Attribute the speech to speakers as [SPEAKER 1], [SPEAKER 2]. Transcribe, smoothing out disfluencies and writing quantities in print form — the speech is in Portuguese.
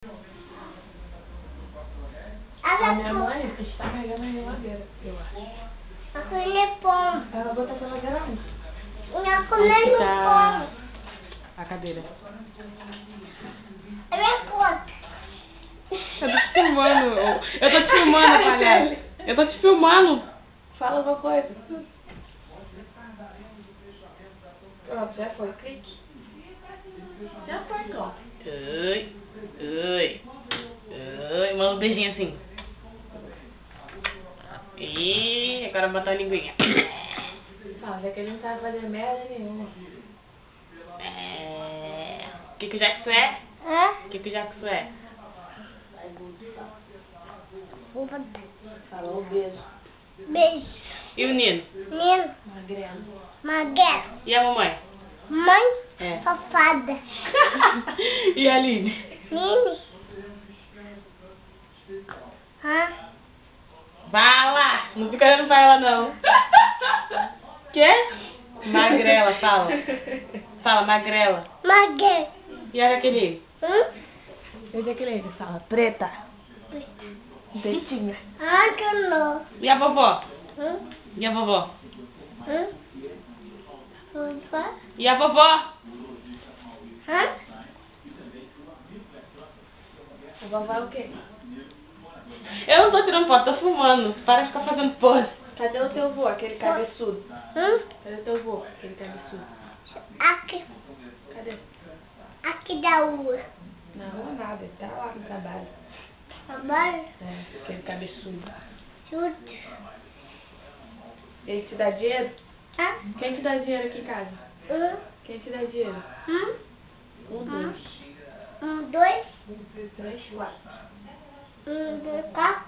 [SPEAKER 1] A minha mãe está carregando a geladeira, eu acho. Ela botou a geladeira onde?
[SPEAKER 2] Aqui tá a cadeira. Eu tô te filmando. Eu tô te filmando, palhaço. Eu tô te filmando.
[SPEAKER 1] Fala alguma coisa. Pronto, já foi. Clique. Já foi, então.
[SPEAKER 2] Oi. Oi. Oi. Manda um beijinho assim. E agora botar a linguinha.
[SPEAKER 1] Não, já que ele não sabe fazer merda nenhuma.
[SPEAKER 2] O que o Jackson é? O que o Jackson é?
[SPEAKER 1] Falou, beijo.
[SPEAKER 3] Beijo.
[SPEAKER 2] E o Nino?
[SPEAKER 3] Menino.
[SPEAKER 1] Magrelo.
[SPEAKER 2] E a mamãe?
[SPEAKER 3] Mãe.
[SPEAKER 2] É.
[SPEAKER 3] Safada.
[SPEAKER 2] E a Aline?
[SPEAKER 3] Mini. Hã?
[SPEAKER 2] Fala! Não fica olhando pra ela, não. Quê? Magrela, fala. Fala, magrela.
[SPEAKER 3] Maguete.
[SPEAKER 2] E a Jaqueline?
[SPEAKER 1] Veja que ele fala preta. Pretinha.
[SPEAKER 3] Ah, que não.
[SPEAKER 2] E a vovó?
[SPEAKER 3] Hã?
[SPEAKER 2] E a vovó?
[SPEAKER 3] Opa.
[SPEAKER 2] E a vovó?
[SPEAKER 3] Hã?
[SPEAKER 1] A vovó é o quê?
[SPEAKER 2] Eu não tô tirando foto, tô filmando. Para de ficar fazendo pose.
[SPEAKER 1] Cadê o teu vô, aquele cabeçudo?
[SPEAKER 3] Hã?
[SPEAKER 1] Cadê o teu vô, aquele cabeçudo?
[SPEAKER 3] Aqui.
[SPEAKER 1] Cadê?
[SPEAKER 3] Aqui da rua.
[SPEAKER 1] Na rua nada, ele tá lá no trabalho.
[SPEAKER 3] Trabalho.
[SPEAKER 1] É, aquele cabeçudo.
[SPEAKER 3] Tudo.
[SPEAKER 1] Ele te dá dinheiro?
[SPEAKER 3] Hã?
[SPEAKER 1] Quem te dá dinheiro aqui em casa? Quem te dá dinheiro? 1, 2,
[SPEAKER 3] 1, 2,
[SPEAKER 1] 3, 4.
[SPEAKER 3] 1, 2, 4.